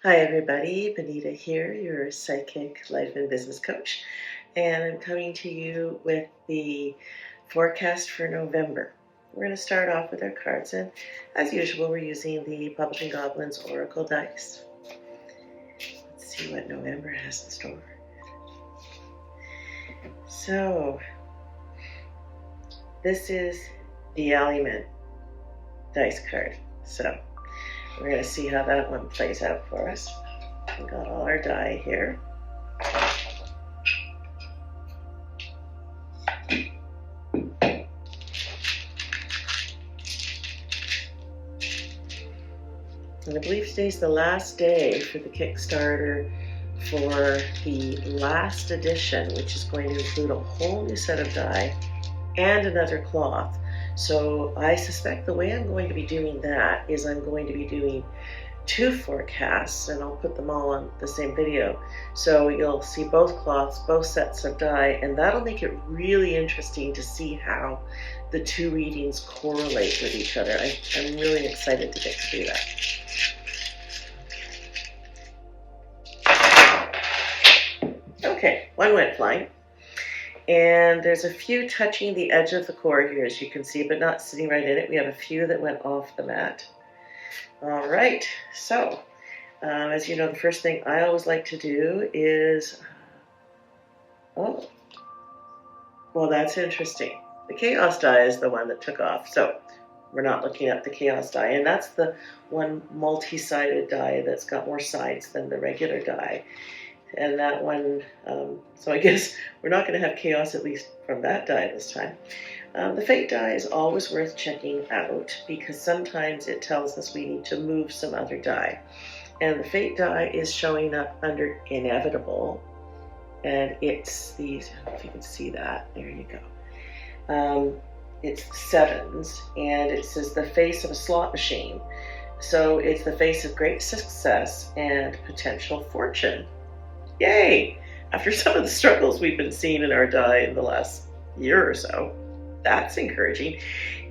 Hi everybody, Benita here, your psychic life and business coach, and I'm coming to you with the forecast for November. We're going to start off with our cards, and as usual we're using the Publishing Goblins Oracle dice. Let's see what November has in store. So, this is the Ambient dice card. So, we're going to see how that one plays out for us. We've got all our die here. And I believe today's the last day for the Kickstarter for the last edition, which is going to include a whole new set of die and another cloth. So I suspect the way I'm going to be doing that is I'm going to be doing two forecasts, and I'll put them all on the same video. So you'll see both cloths, both sets of die, and that'll make it really interesting to see how the two readings correlate with each other. I'm really excited to get to do that. Okay, one went flying. And there's a few touching the edge of the core here, as you can see, but not sitting right in it. We have a few that went off the mat. All right, so as you know, the first thing I always like to do is, oh, well, that's interesting. The chaos die is the one that took off, so we're not looking at the chaos die, and that's the one multi-sided die that's got more sides than the regular die. And that one, so I guess we're not going to have chaos, at least from that die this time. The fate die is always worth checking out because sometimes it tells us we need to move some other die. And the fate die is showing up under inevitable, and it's these, I don't know if you can see that, there you go. It's sevens, and it says the face of a slot machine. So it's the face of great success and potential fortune. Yay! After some of the struggles we've been seeing in our die in the last year or so, that's encouraging.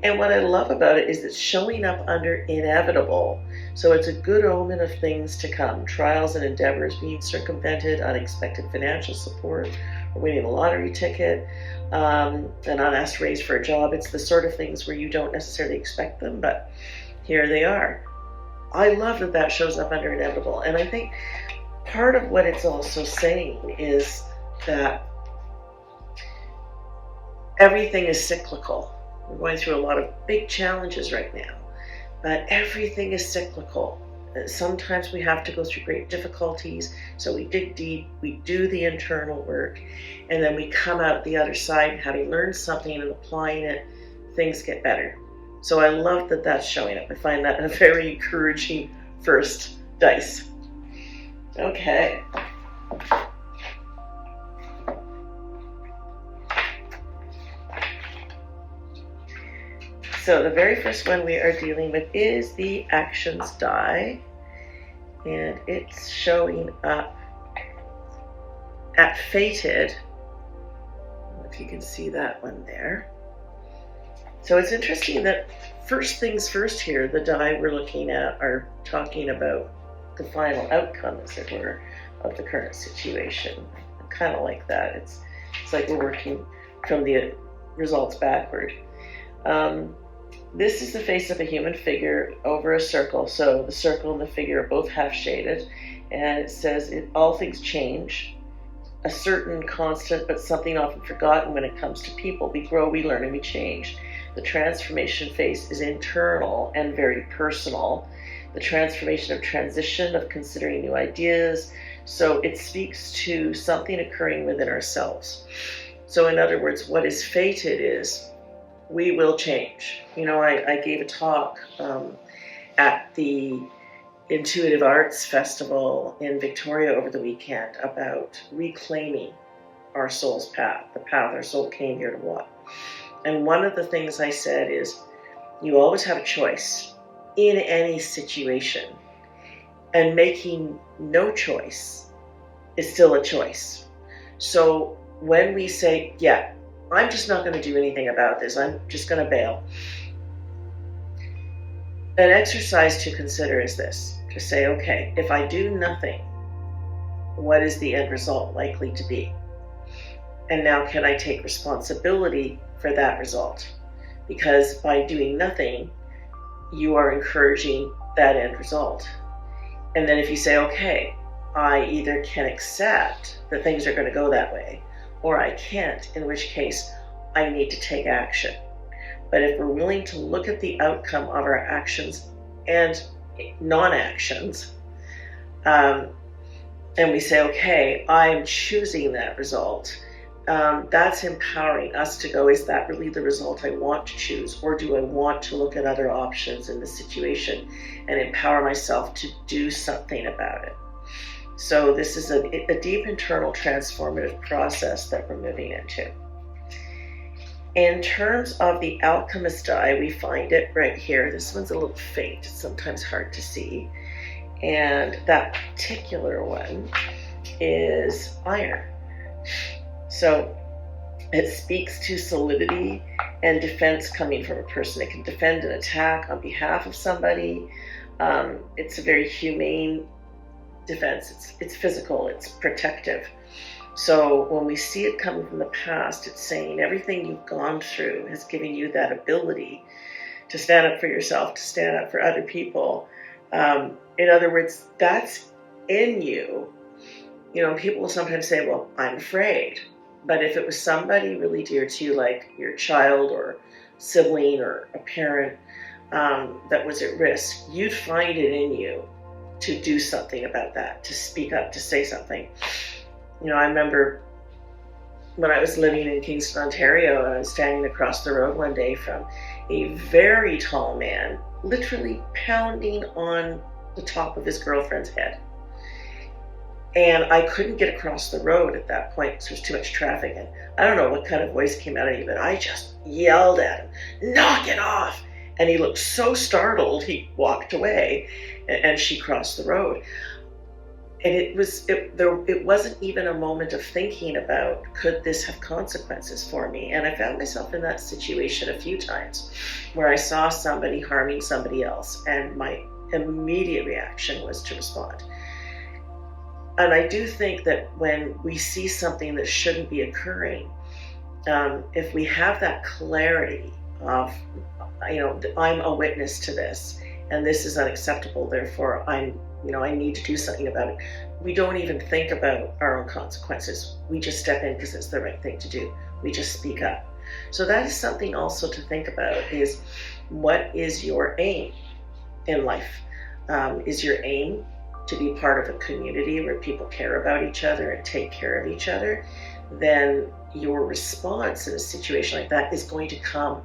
And what I love about it is it's showing up under inevitable. So it's a good omen of things to come. Trials and endeavors being circumvented, unexpected financial support, or winning a lottery ticket, an unasked raise for a job. It's the sort of things where you don't necessarily expect them, but here they are. I love that that shows up under inevitable. And I think part of what it's also saying is that everything is cyclical. We're going through a lot of big challenges right now, but everything is cyclical. Sometimes we have to go through great difficulties, so we dig deep, we do the internal work, and then we come out the other side having learned something and applying it, things get better. So I love that that's showing up. I find that a very encouraging first dice. Okay. So the very first one we are dealing with is the actions die, and it's showing up at fated. I don't know if you can see that one there. So it's interesting that first things first here, the die we're looking at are talking about the final outcome, as it were, of the current situation. I kind of like that. It's like we're working from the results backward. This is the face of a human figure over a circle. So the circle and the figure are both half shaded, and it says all things change. A certain constant, but something often forgotten when it comes to people. We grow, we learn, and we change. The transformation phase is internal and very personal. The transformation of transition, of considering new ideas. So it speaks to something occurring within ourselves. So in other words, what is fated is we will change. You know, I gave a talk at the Intuitive Arts Festival in Victoria over the weekend about reclaiming our soul's path, the path our soul came here to walk. And one of the things I said is, you always have a choice in any situation, and making no choice is still a choice. So when we say, yeah, I'm just not going to do anything about this, I'm just going to bail, an exercise to consider is this. to say, okay, if I do nothing, what is the end result likely to be? And now can I take responsibility for that result? Because by doing nothing, you are encouraging that end result. And then if you say, okay, I either can accept that things are going to go that way, or I can't, in which case I need to take action. But if we're willing to look at the outcome of our actions and non-actions, and we say, okay, I'm choosing that result, that's empowering us to go, is that really the result I want to choose? Or do I want to look at other options in the situation and empower myself to do something about it? So this is a deep internal transformative process that we're moving into. In terms of the alchemist die, we find it right here. This one's a little faint. It's sometimes hard to see. And that particular one is iron. So it speaks to solidity and defense coming from a person that can defend an attack on behalf of somebody. It's a very humane defense. It's physical, it's protective. So when we see it coming from the past, it's saying everything you've gone through has given you that ability to stand up for yourself, to stand up for other people. In other words, that's in you. You know, people will sometimes say, well, I'm afraid. But if it was somebody really dear to you, like your child or sibling or a parent that was at risk, you'd find it in you to do something about that, to speak up, to say something. You know, I remember when I was living in Kingston, Ontario, and I was standing across the road one day from a very tall man, literally pounding on the top of his girlfriend's head. And I couldn't get across the road at that point because there was too much traffic. And I don't know what kind of voice came out of me, but I just yelled at him, knock it off. And he looked so startled, he walked away, and she crossed the road. And it wasn't even a moment of thinking about, could this have consequences for me? And I found myself in that situation a few times where I saw somebody harming somebody else, and my immediate reaction was to respond. And I do think that when we see something that shouldn't be occurring, if we have that clarity of, you know, I'm a witness to this, and this is unacceptable, therefore I need to do something about it. We don't even think about our own consequences. We just step in because it's the right thing to do. We just speak up. So that is something also to think about, is what is your aim in life? Is your aim to be part of a community where people care about each other and take care of each other? Then your response in a situation like that is going to come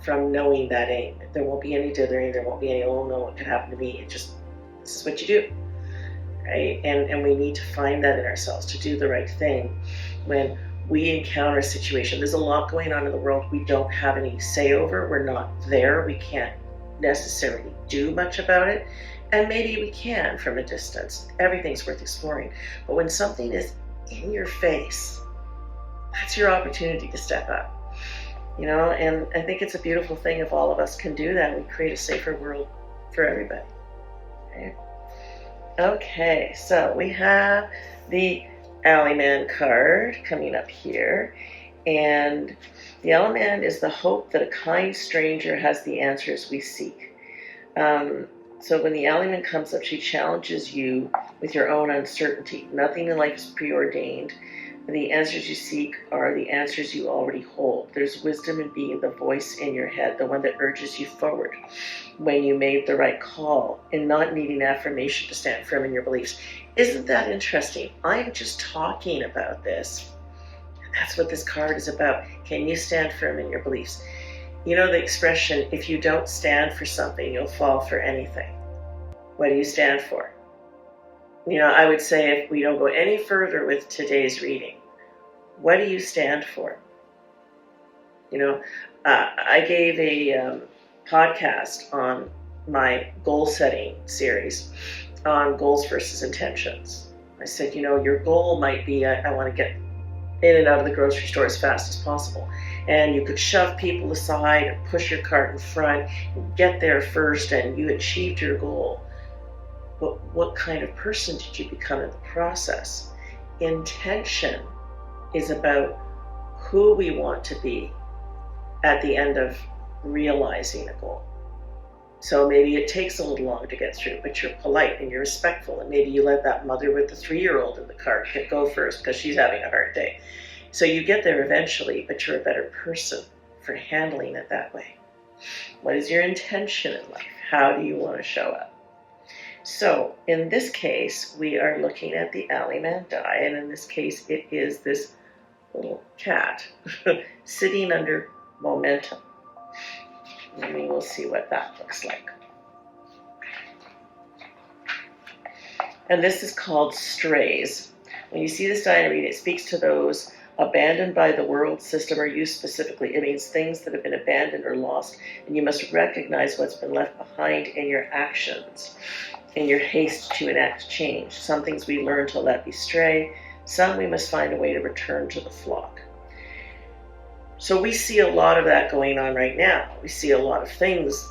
from knowing that aim. There won't be any dithering. There won't be any, oh no, what could happen to me? This is what you do, right? And we need to find that in ourselves, to do the right thing when we encounter a situation. There's a lot going on in the world we don't have any say over. We're not there. We can't necessarily do much about it. And maybe we can from a distance. Everything's worth exploring. But when something is in your face, that's your opportunity to step up. You know, and I think it's a beautiful thing if all of us can do that. We create a safer world for everybody. Okay, so we have the Alleyman card coming up here, and the Alleyman is the hope that a kind stranger has the answers we seek. So when the Alleyman comes up, she challenges you with your own uncertainty. Nothing in life is preordained. The answers you seek are the answers you already hold. There's wisdom in being the voice in your head, the one that urges you forward when you made the right call, and not needing affirmation to stand firm in your beliefs. Isn't that interesting? I'm just talking about this. That's what this card is about. Can you stand firm in your beliefs? You know the expression, if you don't stand for something, you'll fall for anything. What do you stand for? You know, I would say, if we don't go any further with today's reading, what do you stand for? You know, I gave a podcast on my goal setting series on goals versus intentions. I said, you know, your goal might be, I want to get in and out of the grocery store as fast as possible. And you could shove people aside and push your cart in front and get there first, and you achieved your goal. But what kind of person did you become in the process? Intention is about who we want to be at the end of realizing a goal. So maybe it takes a little longer to get through, but you're polite and you're respectful, and maybe you let that mother with the 3-year-old in the car go first because she's having a hard day. So you get there eventually, but you're a better person for handling it that way. What is your intention in life? How do you want to show up? So in this case, we are looking at the Alleyman die, and in this case, it is this little cat sitting under momentum. And we will see what that looks like. And this is called strays. When you see this die and read it, it speaks to those abandoned by the world system or you specifically. It means things that have been abandoned or lost, and you must recognize what's been left behind in your actions, in your haste to enact change. Some things we learn to let be stray, some we must find a way to return to the flock. So we see a lot of that going on right now. We see a lot of things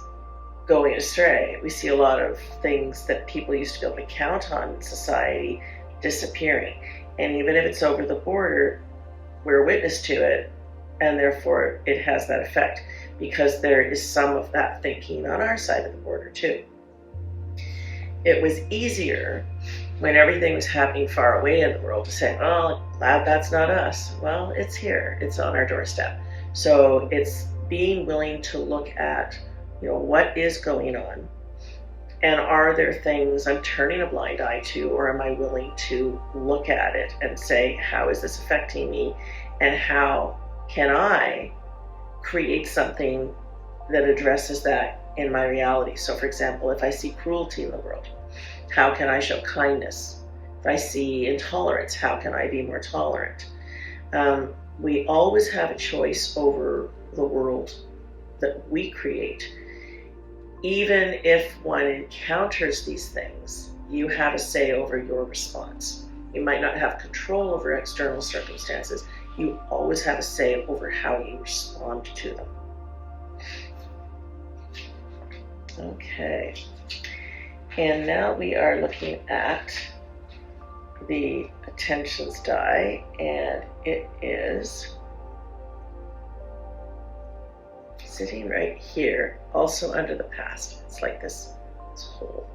going astray. We see a lot of things that people used to be able to count on in society disappearing. And even if it's over the border, we're witness to it, and therefore it has that effect, because there is some of that thinking on our side of the border too. It was easier when everything was happening far away in the world to say, oh, that's not us. Well, it's here. It's on our doorstep. So it's being willing to look at, what is going on, and are there things I'm turning a blind eye to, or am I willing to look at it and say, how is this affecting me, and how can I create something that addresses that in my reality? So for example, if I see cruelty in the world, how can I show kindness? If I see intolerance, how can I be more tolerant? We always have a choice over the world that we create. Even if one encounters these things, you have a say over your response. You might not have control over external circumstances. You always have a say over how you respond to them. Okay. And now we are looking at the attentions die, and it is sitting right here, also under the past. It's like this hole.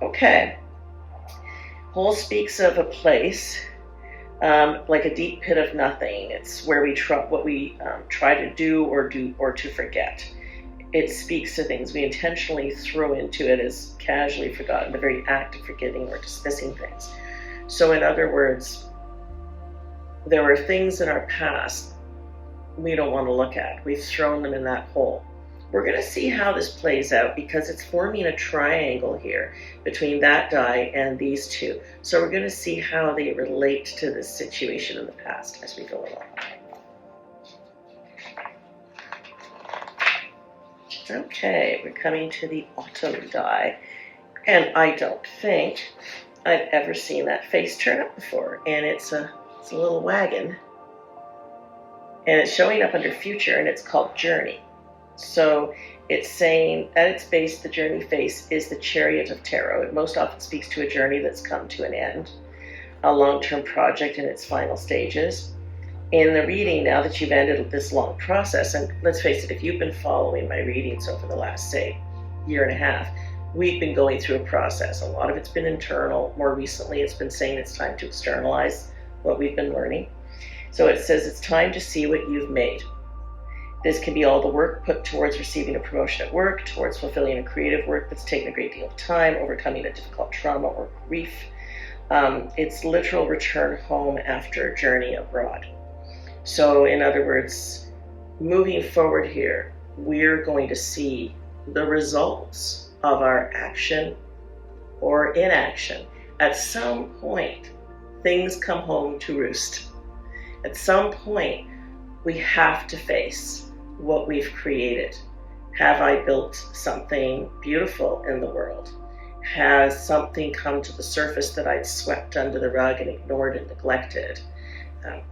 Okay. Hole speaks of a place, like a deep pit of nothing. It's where we what we try to do or to forget. It speaks to things we intentionally throw into it as casually forgotten, the very act of forgetting or dismissing things. So in other words, there are things in our past we don't want to look at. We've thrown them in that hole. We're going to see how this plays out because it's forming a triangle here between that die and these two. So we're going to see how they relate to this situation in the past as we go along. Okay, we're coming to the autumn die, and I don't think I've ever seen that face turn up before, and it's a little wagon, and it's showing up under future, and it's called Journey. So it's saying at its base, the journey face is the Chariot of Tarot. It most often speaks to a journey that's come to an end, a long-term project in its final stages. In the reading, now that you've ended this long process, and let's face it, if you've been following my readings over the last, say, year and a half, we've been going through a process. A lot of it's been internal. More recently, it's been saying it's time to externalize what we've been learning. So it says it's time to see what you've made. This can be all the work put towards receiving a promotion at work, towards fulfilling a creative work that's taken a great deal of time, overcoming a difficult trauma or grief. It's literal return home after a journey abroad. So in other words, moving forward here, we're going to see the results of our action or inaction. At some point, things come home to roost. At some point, we have to face what we've created. Have I built something beautiful in the world? Has something come to the surface that I'd swept under the rug and ignored and neglected?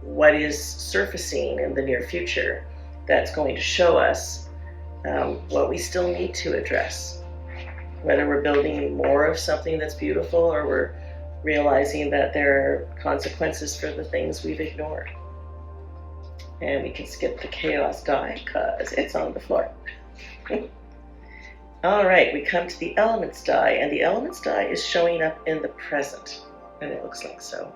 What is surfacing in the near future that's going to show us what we still need to address. Whether we're building more of something that's beautiful or we're realizing that there are consequences for the things we've ignored. And we can skip the chaos die because it's on the floor. All right, we come to the elements die, and the elements die is showing up in the present, and it looks like so.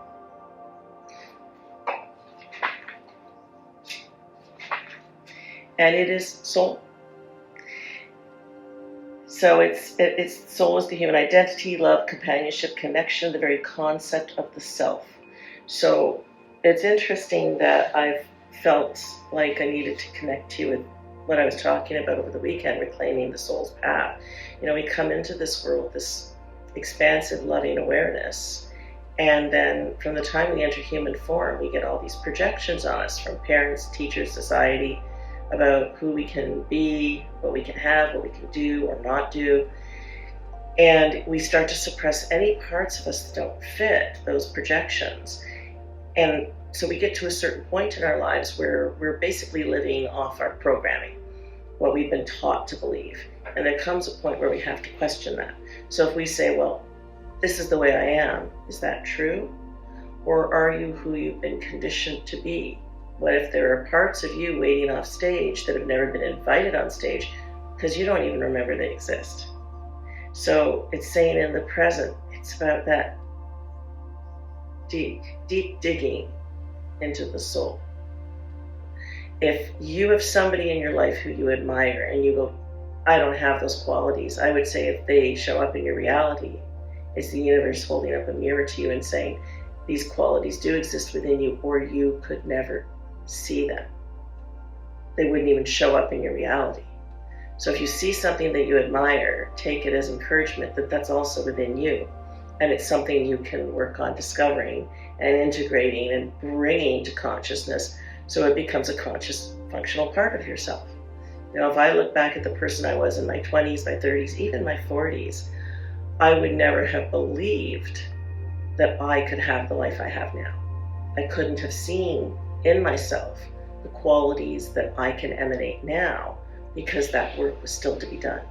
And it is soul. So it's soul is the human identity, love, companionship, connection, the very concept of the self. So it's interesting that I've felt like I needed to connect to you with what I was talking about over the weekend, reclaiming the soul's path. We come into this world, this expansive, loving awareness, and then from the time we enter human form, we get all these projections on us from parents, teachers, society, about who we can be, what we can have, what we can do or not do. And we start to suppress any parts of us that don't fit those projections. And so we get to a certain point in our lives where we're basically living off our programming, what we've been taught to believe. And there comes a point where we have to question that. So if we say, well, this is the way I am, is that true? Or are you who you've been conditioned to be? What if there are parts of you waiting off stage that have never been invited on stage because you don't even remember they exist? So it's saying in the present, it's about that deep digging into the soul. If you have somebody in your life who you admire and you go, I don't have those qualities, I would say if they show up in your reality, it's the universe holding up a mirror to you and saying, these qualities do exist within you, or you could never see them. They wouldn't even show up in your reality. So if you see something that you admire, take it as encouragement that that's also within you, and it's something you can work on discovering and integrating and bringing to consciousness so it becomes a conscious, functional part of yourself. If I look back at the person I was in my 20s, my 30s, even my 40s, I would never have believed that I could have the life I have now. I couldn't have seen in myself the qualities that I can emanate now because that work was still to be done.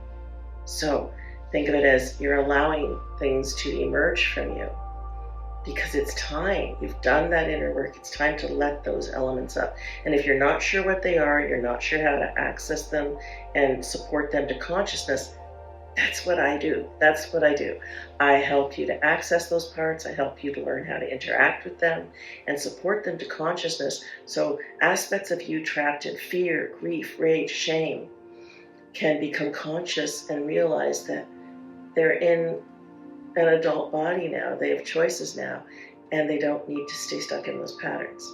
So think of it as you're allowing things to emerge from you because it's time. You've done that inner work. It's time to let those elements up. And if you're not sure what they are, you're not sure how to access them and support them to consciousness, that's what I do. That's what I do. I help you to access those parts. I help you to learn how to interact with them and support them to consciousness. So aspects of you trapped in fear, grief, rage, shame can become conscious and realize that they're in an adult body now. They have choices now, and they don't need to stay stuck in those patterns.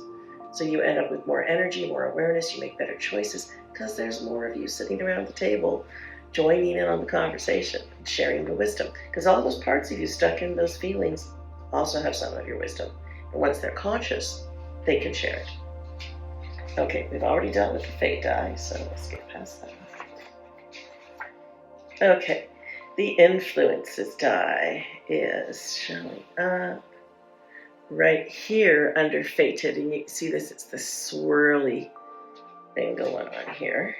So you end up with more energy, more awareness. You make better choices because there's more of you sitting around the table joining in on the conversation and sharing the wisdom. Because all those parts of you stuck in those feelings also have some of your wisdom. And once they're conscious, they can share it. Okay, we've already dealt with the fate die, so let's get past that. Okay, the influences die is showing up right here under fated. And you can see this, it's the swirly thing going on here.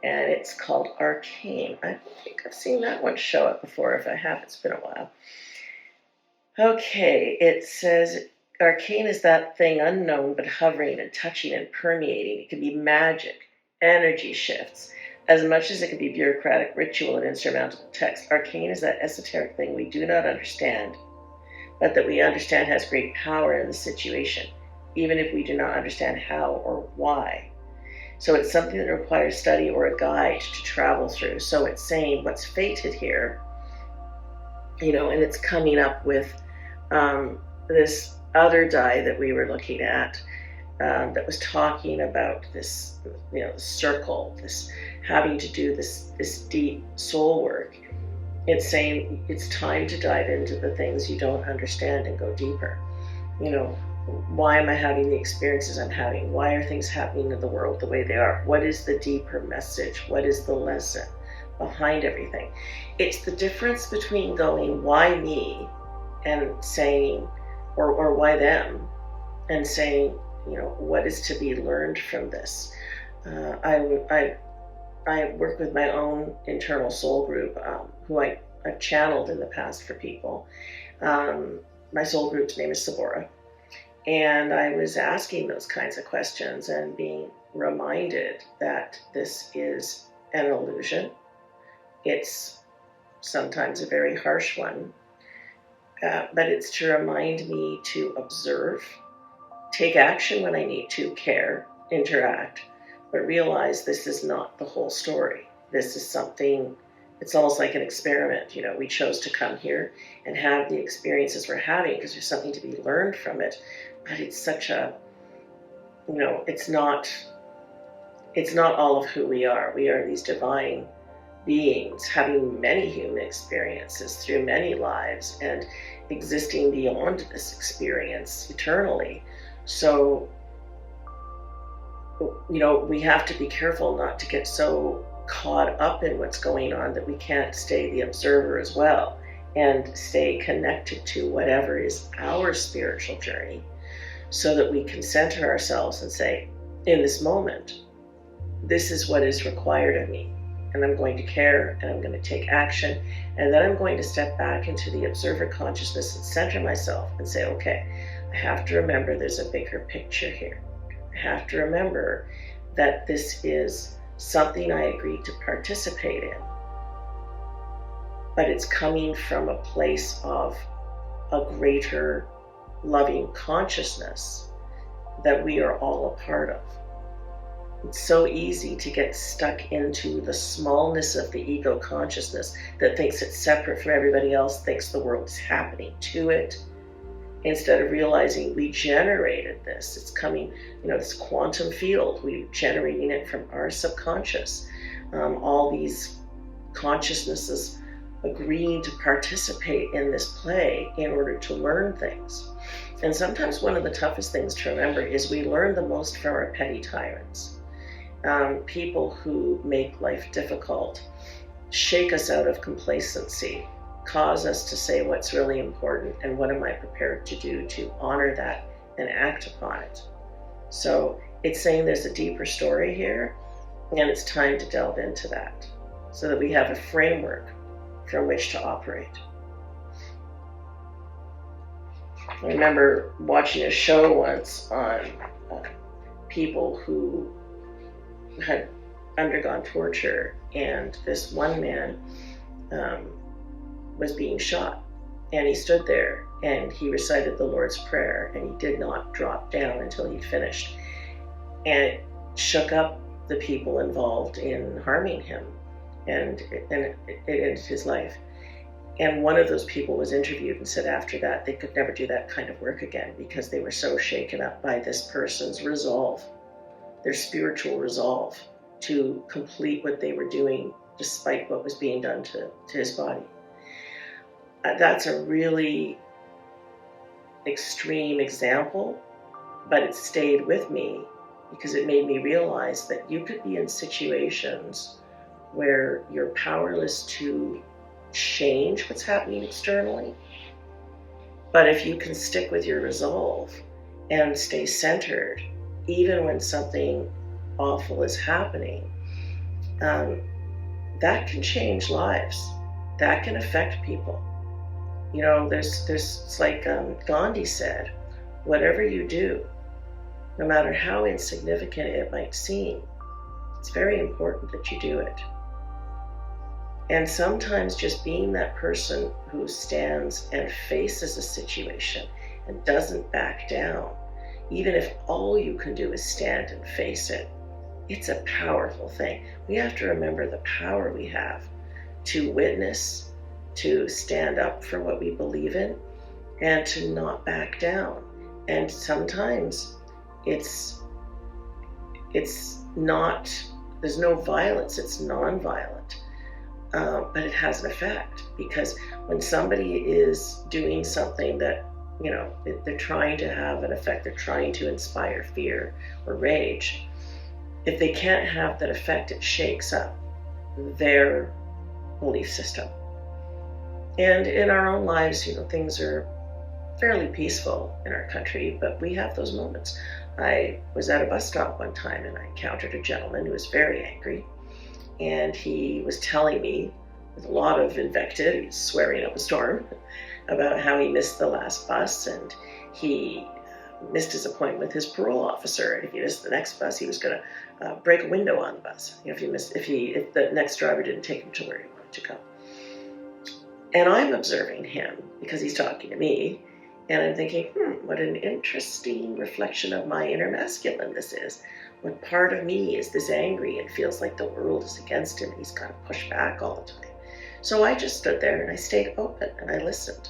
And it's called Arcane. I don't think I've seen that one show up before. If I have, it's been a while. Okay, it says Arcane is that thing unknown but hovering and touching and permeating. It can be magic, energy shifts, as much as it can be bureaucratic ritual and insurmountable text. Arcane is that esoteric thing we do not understand, but that we understand has great power in the situation, even if we do not understand how or why. So it's something that requires study or a guide to travel through. So it's saying what's fated here, and it's coming up with this other die that we were looking at that was talking about this, the circle, this having to do this deep soul work. It's saying it's time to dive into the things you don't understand and go deeper. Why am I having the experiences I'm having? Why are things happening in the world the way they are? What is the deeper message? What is the lesson behind everything? It's the difference between going, why me, and saying, or why them, and saying, what is to be learned from this? I work with my own internal soul group, who I've channeled in the past for people. My soul group's name is Sabora. And I was asking those kinds of questions and being reminded that this is an illusion. It's sometimes a very harsh one, but it's to remind me to observe, take action when I need to, care, interact, but realize this is not the whole story. This is something, it's almost like an experiment. You know, we chose to come here and have the experiences we're having because there's something to be learned from it. But it's such a, you know, it's not all of who we are. We are these divine beings having many human experiences through many lives and existing beyond this experience eternally. So, you know, we have to be careful not to get so caught up in what's going on that we can't stay the observer as well and stay connected to whatever is our spiritual journey, so that we can center ourselves and say, in this moment, this is what is required of me. And I'm going to care, and I'm going to take action, and then I'm going to step back into the observer consciousness and center myself and say, okay, I have to remember there's a bigger picture here. I have to remember that this is something I agreed to participate in, but it's coming from a place of a greater loving consciousness that we are all a part of. It's so easy to get stuck into the smallness of the ego consciousness that thinks it's separate from everybody else, thinks the world is happening to it, instead of realizing we generated this. It's coming, you know, this quantum field, we're generating it from our subconscious. All these consciousnesses agreeing to participate in this play in order to learn things. And sometimes one of the toughest things to remember is we learn the most from our petty tyrants. People who make life difficult, shake us out of complacency, cause us to say what's really important and what am I prepared to do to honor that and act upon it. So it's saying there's a deeper story here, and it's time to delve into that so that we have a framework from which to operate. I remember watching a show once on people who had undergone torture, and this one man was being shot, and he stood there and he recited the Lord's Prayer, and he did not drop down until he finished, and it shook up the people involved in harming him, and it ended his life. And one of those people was interviewed and said after that they could never do that kind of work again because they were so shaken up by this person's resolve, their spiritual resolve to complete what they were doing despite what was being done to his body. That's a really extreme example, but it stayed with me because it made me realize that you could be in situations where you're powerless to change what's happening externally. But if you can stick with your resolve and stay centered, even when something awful is happening, that can change lives. That can affect people. You know, it's like Gandhi said, whatever you do, no matter how insignificant it might seem, it's very important that you do it. And sometimes just being that person who stands and faces a situation and doesn't back down, even if all you can do is stand and face it, it's a powerful thing. We have to remember the power we have to witness, to stand up for what we believe in, and to not back down. And sometimes it's not, there's no violence, it's non-violent. But it has an effect, because when somebody is doing something that, you know, they're trying to have an effect, they're trying to inspire fear or rage, if they can't have that effect, it shakes up their belief system. And in our own lives, you know, things are fairly peaceful in our country, but we have those moments I was at a bus stop one time and I encountered a gentleman who was very angry, and he was telling me with a lot of invective, he was swearing up a storm about how he missed the last bus, and he missed his appointment with his parole officer, and if he missed the next bus, he was going to break a window on the bus. If the next driver didn't take him to where he wanted to go. And I'm observing him because he's talking to me, and I'm thinking, what an interesting reflection of my inner masculine this is. What part of me is this angry and feels like the world is against him and he's got to push back all the time? So I just stood there and I stayed open and I listened.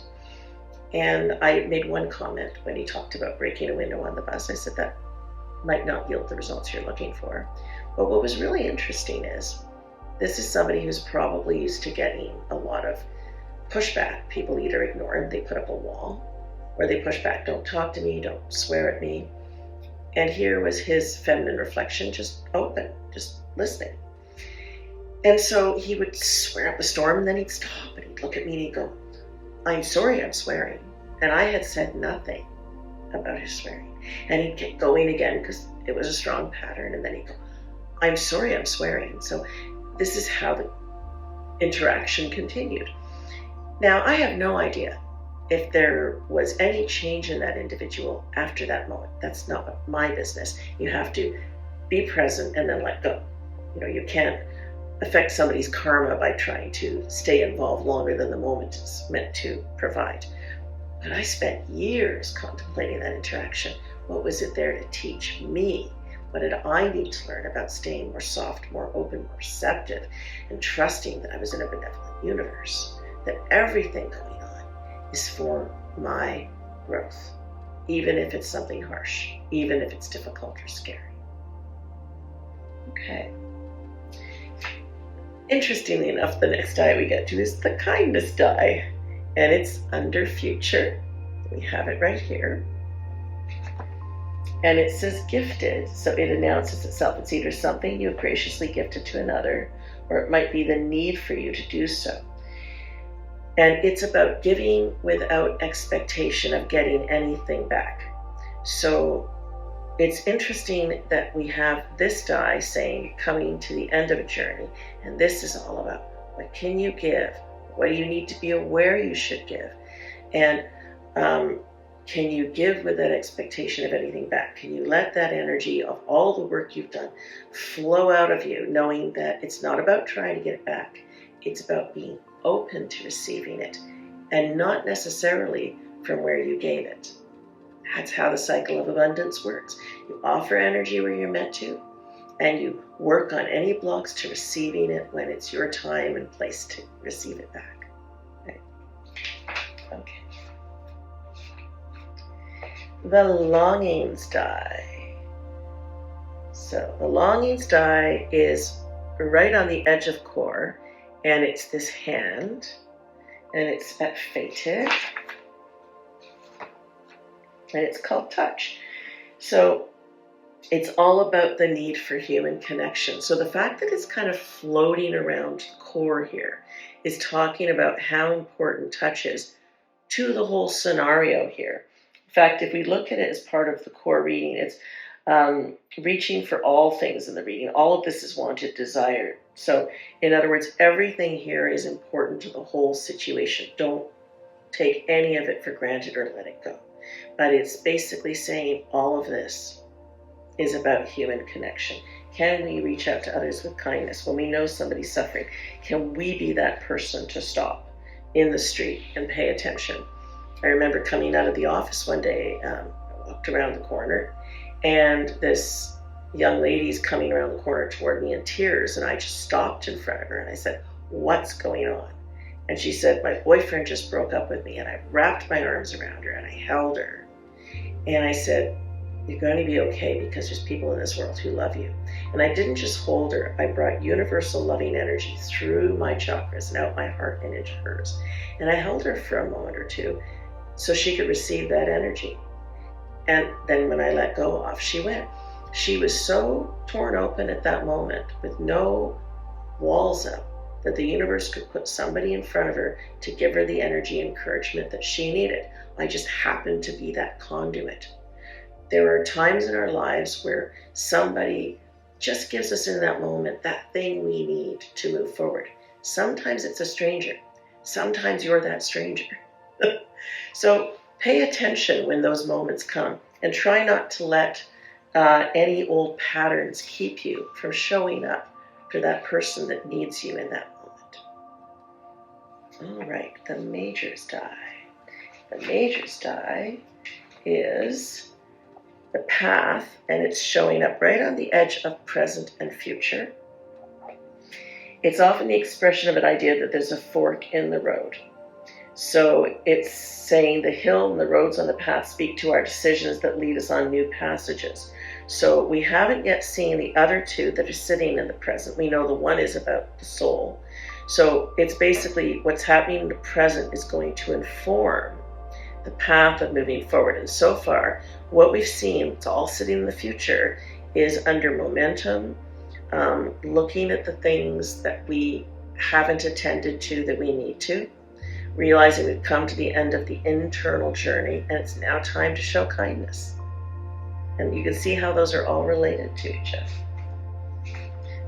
And I made one comment when he talked about breaking a window on the bus. I said that might not yield the results you're looking for. But what was really interesting is this is somebody who's probably used to getting a lot of pushback. People either ignore him, they put up a wall, or they push back, don't talk to me, don't swear at me. And here was his feminine reflection, just open, just listening. And so he would swear up a storm, and then he'd stop and he'd look at me and he'd go, I'm sorry, I'm swearing. And I had said nothing about his swearing. And he'd get going again because it was a strong pattern. And then he'd go, I'm sorry, I'm swearing. So this is how the interaction continued. Now, I have no idea if there was any change in that individual after that moment. That's not my business. You have to be present and then let go. You can't affect somebody's karma by trying to stay involved longer than the moment is meant to provide. But I spent years contemplating that interaction. What was it there to teach me? What did I need to learn about staying more soft, more open, more receptive, and trusting that I was in a benevolent universe, that everything going on is for my growth, even if it's something harsh, even if it's difficult or scary. Okay. Interestingly enough, the next die we get to is the kindness die, and it's under future. We have it right here. And it says gifted, so it announces itself. It's either something you have graciously gifted to another, or it might be the need for you to do so. And it's about giving without expectation of getting anything back. So it's interesting that we have this die saying coming to the end of a journey, and this is all about what can you give? What do you need to be aware you should give? And can you give without expectation of anything back? Can you let that energy of all the work you've done flow out of you, knowing that it's not about trying to get it back. It's about being open to receiving it, and not necessarily from where you gave it. That's how the cycle of abundance works. You offer energy where you're meant to, and you work on any blocks to receiving it when it's your time and place to receive it back. Right. Okay. The longings die. So the longings die is right on the edge of core, and it's this hand, and it's at fated, and it's called touch. So it's all about the need for human connection. So the fact that it's kind of floating around the core here is talking about how important touch is to the whole scenario here. In fact, if we look at it as part of the core reading, it's reaching for all things in the reading. All of this is wanted, desired. So in other words, everything here is important to the whole situation. Don't take any of it for granted or let it go. But it's basically saying all of this is about human connection. Can we reach out to others with kindness? When we know somebody's suffering, can we be that person to stop in the street and pay attention? I remember coming out of the office one day, I walked around the corner, and this young lady's coming around the corner toward me in tears, and I just stopped in front of her and I said, "What's going on?" And she said, "My boyfriend just broke up with me." And I wrapped my arms around her and I held her. And I said, "You're going to be okay, because there's people in this world who love you." And I didn't just hold her. I brought universal loving energy through my chakras and out my heart and into hers. And I held her for a moment or two so she could receive that energy. And then when I let go off, she went. She was so torn open at that moment with no walls up that the universe could put somebody in front of her to give her the energy and encouragement that she needed. I just happened to be that conduit. There are times in our lives where somebody just gives us in that moment that thing we need to move forward. Sometimes it's a stranger. Sometimes you're that stranger. So pay attention when those moments come and try not to let any old patterns keep you from showing up for that person that needs you in that moment. All right, the Major's die. The Major's die is the path, and it's showing up right on the edge of present and future. It's often the expression of an idea that there's a fork in the road. So it's saying the hill and the roads on the path speak to our decisions that lead us on new passages. So we haven't yet seen the other two that are sitting in the present. We know the one is about the soul. So it's basically what's happening in the present is going to inform the path of moving forward. And so far, what we've seen, it's all sitting in the future, is under momentum, looking at the things that we haven't attended to that we need to, realizing we've come to the end of the internal journey and it's now time to show kindness. And you can see how those are all related to each other.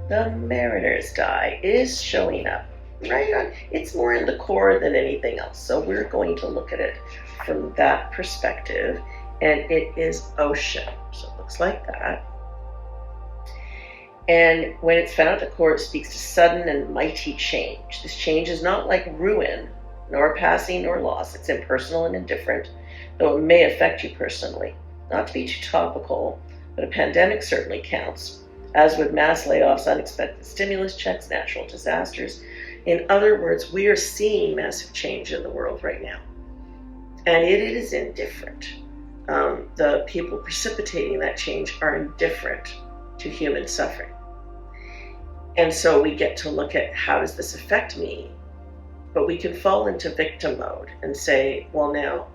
The Mariner's die is showing up right on. It's more in the core than anything else. So we're going to look at it from that perspective. And it is ocean. So it looks like that. And when it's found at the core, it speaks to sudden and mighty change. This change is not like ruin, nor passing, nor loss. It's impersonal and indifferent, though it may affect you personally. Not to be too topical, but a pandemic certainly counts, as would mass layoffs, unexpected stimulus checks, natural disasters. In other words, we are seeing massive change in the world right now. And it is indifferent. The people precipitating that change are indifferent to human suffering. And so we get to look at how does this affect me? But we can fall into victim mode and say, well, now,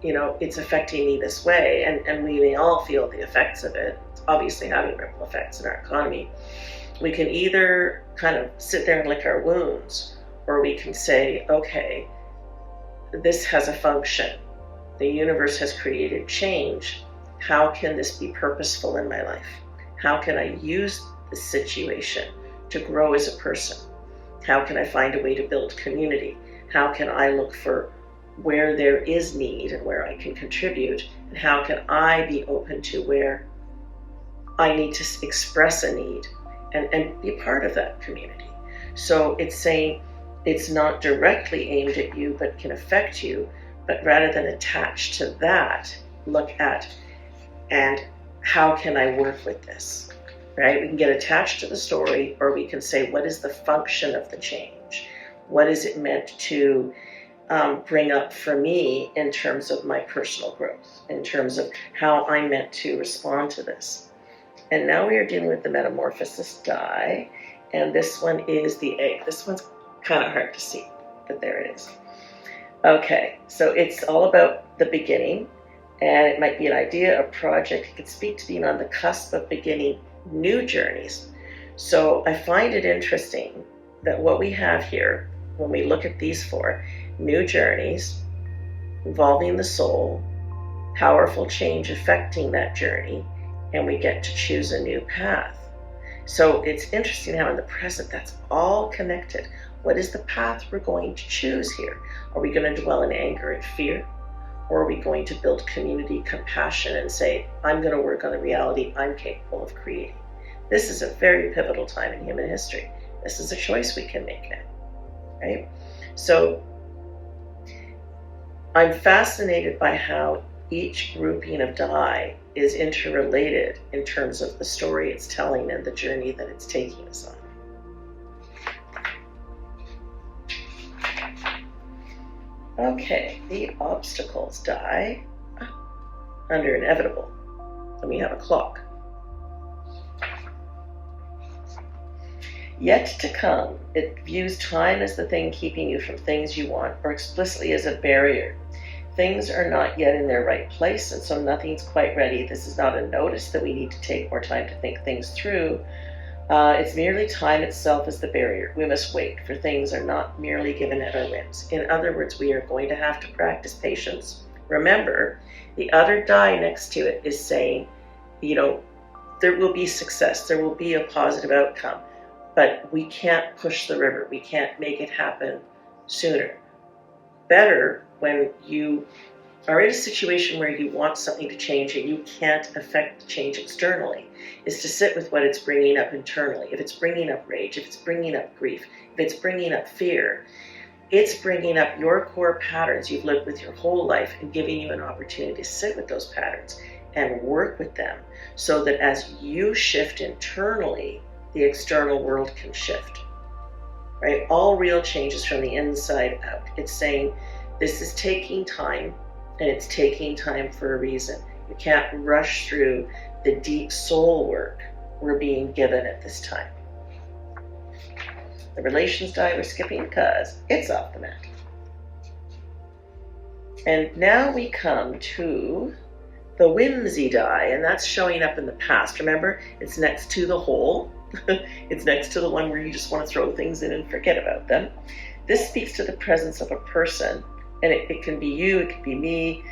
it's affecting me this way. And we may all feel the effects of it. It's obviously having ripple effects in our economy. We can either kind of sit there and lick our wounds, or we can say, okay, this has a function. The universe has created change. How can this be purposeful in my life? How can I use this situation to grow as a person? How can I find a way to build community? How can I look for where there is need and where I can contribute? And how can I be open to where I need to express a need and be part of that community? So it's saying it's not directly aimed at you, but can affect you. But rather than attach to that, look at, and how can I work with this? Right? We can get attached to the story, or we can say, what is the function of the change? What is it meant to bring up for me in terms of my personal growth, in terms of how I'm meant to respond to this? And now we are dealing with the Metamorphosis die, and this one is the egg. This one's kind of hard to see, but there it is. Okay, so it's all about the beginning, and it might be an idea, a project. It could speak to being on the cusp of beginning new journeys. So I find it interesting that what we have here, when we look at these four, new journeys involving the soul, powerful change affecting that journey, and we get to choose a new path. So it's interesting how in the present that's all connected. What is the path we're going to choose here? Are we going to dwell in anger and fear? Or are we going to build community, compassion, and say, I'm going to work on the reality I'm capable of creating? This is a very pivotal time in human history. This is a choice we can make now, right? So I'm fascinated by how each grouping of die is interrelated in terms of the story it's telling and the journey that it's taking us on. Okay, the obstacles die under inevitable, and we have a clock. Yet to come, it views time as the thing keeping you from things you want, or explicitly as a barrier. Things are not yet in their right place, and so nothing's quite ready. This is not a notice that we need to take more time to think things through. It's merely time itself as the barrier. We must wait, for things are not merely given at our whims. In other words, we are going to have to practice patience Remember, the other die next to it is saying, there will be success, there will be a positive outcome, but we can't push the river, we can't make it happen sooner. Better when you are in a situation where you want something to change and you can't affect the change externally, is to sit with what it's bringing up internally. If it's bringing up rage, if it's bringing up grief, if it's bringing up fear, it's bringing up your core patterns you've lived with your whole life and giving you an opportunity to sit with those patterns and work with them so that as you shift internally, the external world can shift, right? All real change is from the inside out. It's saying this is taking time, and it's taking time for a reason. You can't rush through the deep soul work we're being given at this time. The relations die we're skipping because it's off the mat. And now we come to the whimsy die, and that's showing up in the past. Remember, it's next to the whole. It's next to the one where you just want to throw things in and forget about them. This speaks to the presence of a person, and it can be you, it can be me,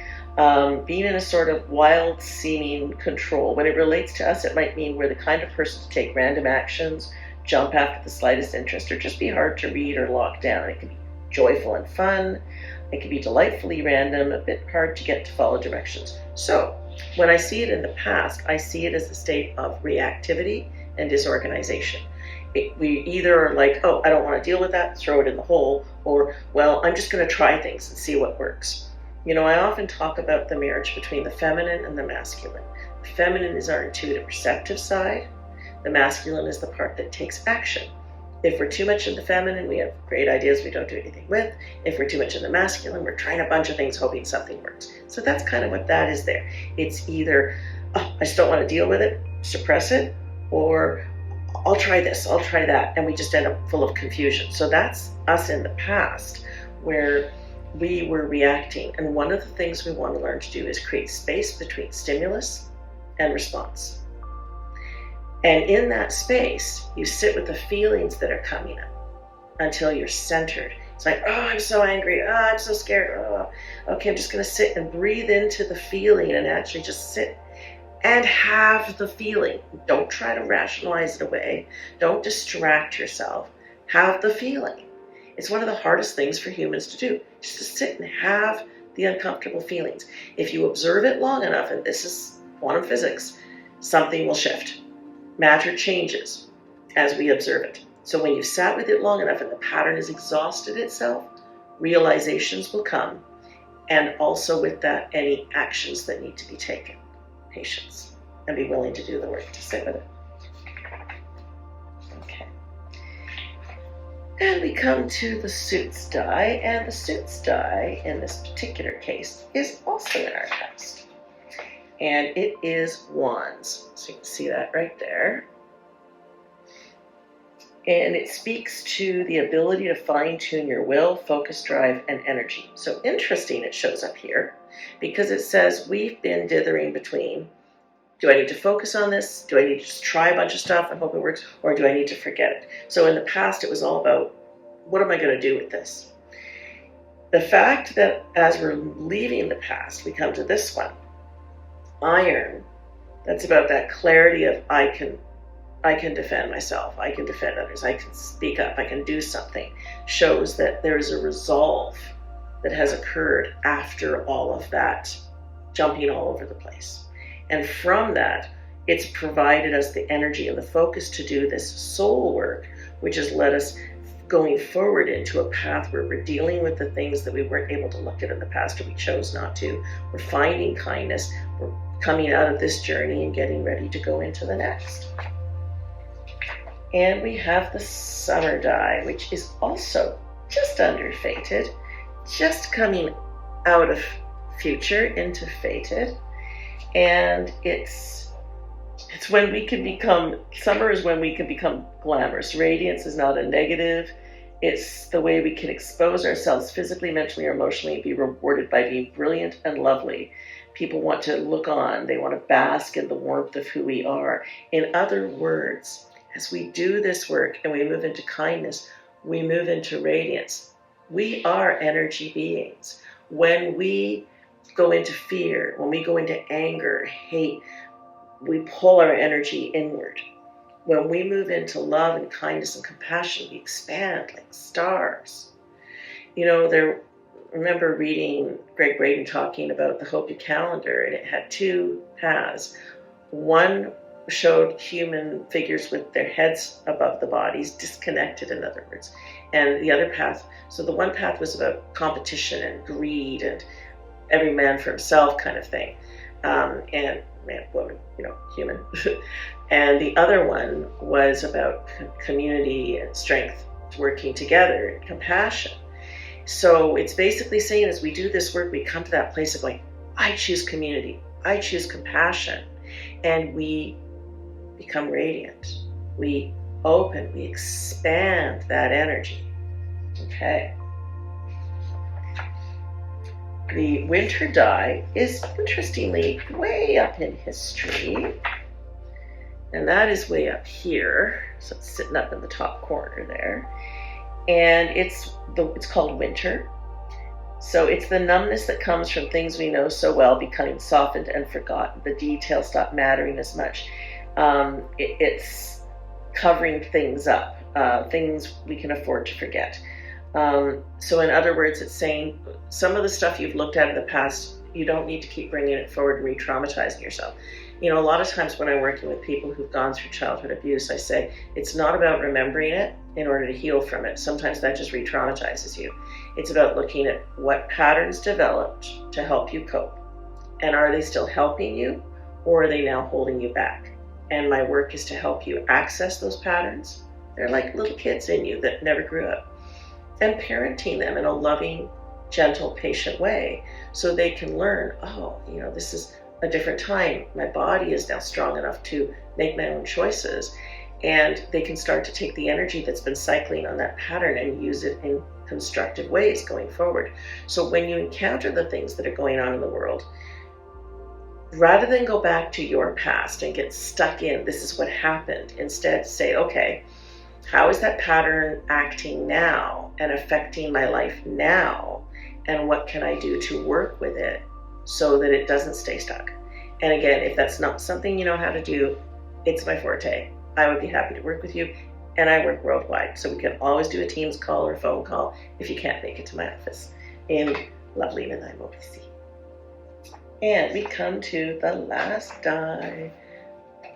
being in a sort of wild seeming control. When it relates to us, it might mean we're the kind of person to take random actions, jump after the slightest interest, or just be hard to read or lock down. It can be joyful and fun. It can be delightfully random, a bit hard to get to follow directions. So when I see it in the past, I see it as a state of reactivity and disorganization. We either are like, oh, I don't want to deal with that, throw it in the hole, or, well, I'm just going to try things and see what works. I often talk about the marriage between the feminine and the masculine. The feminine is our intuitive, receptive side. The masculine is the part that takes action. If we're too much in the feminine, we have great ideas we don't do anything with. If we're too much in the masculine, we're trying a bunch of things hoping something works. So that's kind of what that is there. It's either, oh, I just don't want to deal with it, suppress it, or I'll try this, I'll try that, and we just end up full of confusion. So that's us in the past, where we were reacting. And one of the things we want to learn to do is create space between stimulus and response. And in that space, you sit with the feelings that are coming up until you're centered. It's like, oh, I'm so angry. Oh, I'm so scared. Oh, okay, I'm just going to sit and breathe into the feeling and actually just sit and have the feeling. Don't try to rationalize it away. Don't distract yourself. Have the feeling. It's one of the hardest things for humans to do, just to sit and have the uncomfortable feelings. If you observe it long enough, and this is quantum physics, something will shift. Matter changes as we observe it. So when you've sat with it long enough and the pattern has exhausted itself, realizations will come. And also with that, any actions that need to be taken. Patience. And be willing to do the work to sit with it. Okay. And we come to the suits die. And the suits die, in this particular case, is also in our past. And it is wands. So you can see that right there. And it speaks to the ability to fine-tune your will, focus, drive, and energy. So interesting it shows up here, because it says we've been dithering between, do I need to focus on this? Do I need to just try a bunch of stuff and hope it works? Or do I need to forget it? So in the past, it was all about, what am I going to do with this? The fact that as we're leaving the past, we come to this one, iron. That's about that clarity of I can defend myself, I can defend others, I can speak up, I can do something. Shows that there is a resolve that has occurred after all of that jumping all over the place. And from that, it's provided us the energy and the focus to do this soul work, which has led us going forward into a path where we're dealing with the things that we weren't able to look at in the past, or we chose not to. We're finding kindness. We're coming out of this journey and getting ready to go into the next. And we have the summer die, which is also just under fated, just coming out of future into fated. And it's when we can become, summer is when we can become glamorous. Radiance is not a negative. It's the way we can expose ourselves physically, mentally, or emotionally and be rewarded by being brilliant and lovely. People want to look on. They want to bask in the warmth of who we are. In other words, as we do this work and we move into kindness, we move into radiance. We are energy beings. When we go into fear, when we go into anger, hate, we pull our energy inward. When we move into love and kindness and compassion, we expand like stars. You know, I remember reading Greg Braden talking about the Hopi calendar, and it had two paths. One showed human figures with their heads above the bodies, disconnected, in other words. And the other path, so the one path was about competition and greed and every man for himself kind of thing. And man, woman, you know, human. And the other one was about community and strength, working together, and compassion. So it's basically saying, as we do this work, we come to that place of like, I choose community, I choose compassion, and we become radiant. We open, we expand that energy. Okay. The winter die is interestingly way up in history, and that is way up here. So it's sitting up in the top corner there, and it's called winter. So it's the numbness that comes from things we know so well becoming softened and forgotten. The details stop mattering as much. It's covering things up, things we can afford to forget. So in other words, it's saying some of the stuff you've looked at in the past, you don't need to keep bringing it forward and re-traumatizing yourself. You know, a lot of times when I'm working with people who've gone through childhood abuse, I say it's not about remembering it in order to heal from it. Sometimes that just re-traumatizes you. It's about looking at what patterns developed to help you cope. And are they still helping you, or are they now holding you back? And my work is to help you access those patterns. They're like little kids in you that never grew up. And parenting them in a loving, gentle, patient way so they can learn, oh, you know, this is a different time. My body is now strong enough to make my own choices. And they can start to take the energy that's been cycling on that pattern and use it in constructive ways going forward. So when you encounter the things that are going on in the world, rather than go back to your past and get stuck in, this is what happened, instead say, okay, how is that pattern acting now and affecting my life now? And what can I do to work with it so that it doesn't stay stuck? And again, if that's not something you know how to do, it's my forte. I would be happy to work with you, and I work worldwide. So we can always do a Teams call or phone call if you can't make it to my office in lovely Nanaimo, BC. And we come to the last die.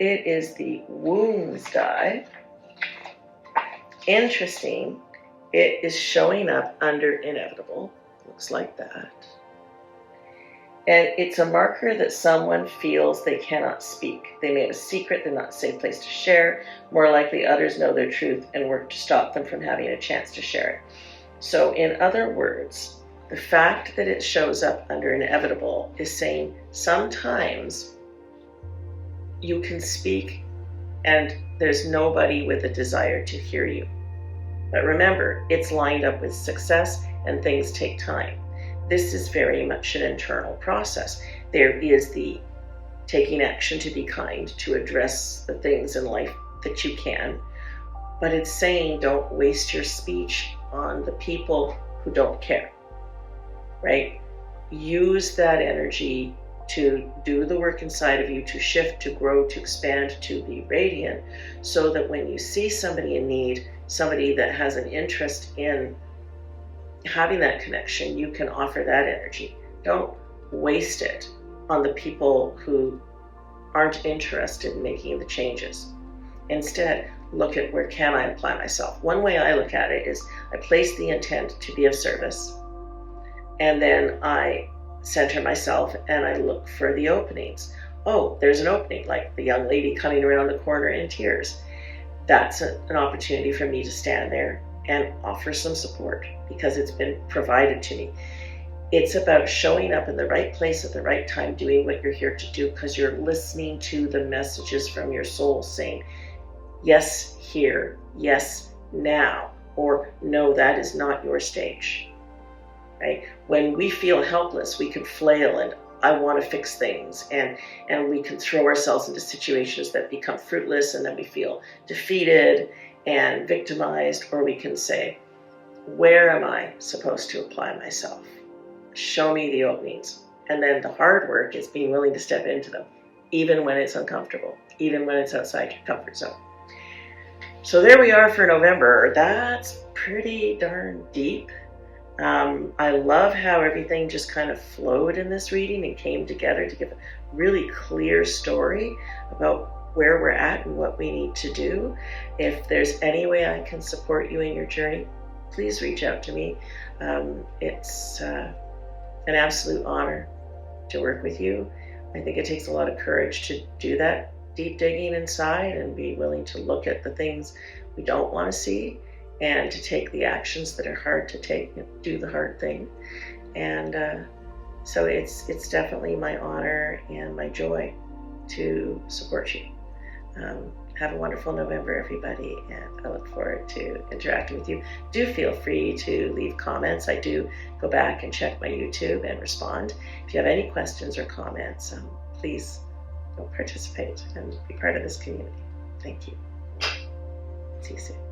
It is the wounds die. Interesting. It is showing up under inevitable. Looks like that. And it's a marker that someone feels they cannot speak. They may have a secret, they're not a safe place to share. More likely others know their truth and work to stop them from having a chance to share it. So in other words, the fact that it shows up under inevitable is saying sometimes you can speak and there's nobody with a desire to hear you. But remember, it's lined up with success and things take time. This is very much an internal process. There is the taking action to be kind, to address the things in life that you can, but it's saying don't waste your speech on the people who don't care, right? Use that energy to do the work inside of you, to shift, to grow, to expand, to be radiant, so that when you see somebody in need, somebody that has an interest in having that connection, you can offer that energy. Don't waste it on the people who aren't interested in making the changes. Instead, look at where can I apply myself. One way I look at it is I place the intent to be of service, and then I center myself and I look for the openings. Oh, there's an opening, like the young lady coming around the corner in tears. That's an opportunity for me to stand there and offer some support because it's been provided to me. It's about showing up in the right place at the right time, doing what you're here to do because you're listening to the messages from your soul saying, yes, here, yes, now, or no, that is not your stage, right? When we feel helpless, we can flail and I want to fix things, and we can throw ourselves into situations that become fruitless, and then we feel defeated and victimized, or we can say, where am I supposed to apply myself? Show me the openings. And then the hard work is being willing to step into them, even when it's uncomfortable, even when it's outside your comfort zone. So there we are for November. That's pretty darn deep. I love how everything just kind of flowed in this reading and came together to give a really clear story about where we're at and what we need to do. If there's any way I can support you in your journey, please reach out to me. It's an absolute honor to work with you. I think it takes a lot of courage to do that deep digging inside and be willing to look at the things we don't want to see and to take the actions that are hard to take and do the hard thing. And so it's definitely my honor and my joy to support you. Have a wonderful November, everybody, and I look forward to interacting with you. Do feel free to leave comments. I do go back and check my YouTube and respond. If you have any questions or comments, please participate and be part of this community. Thank you. See you soon.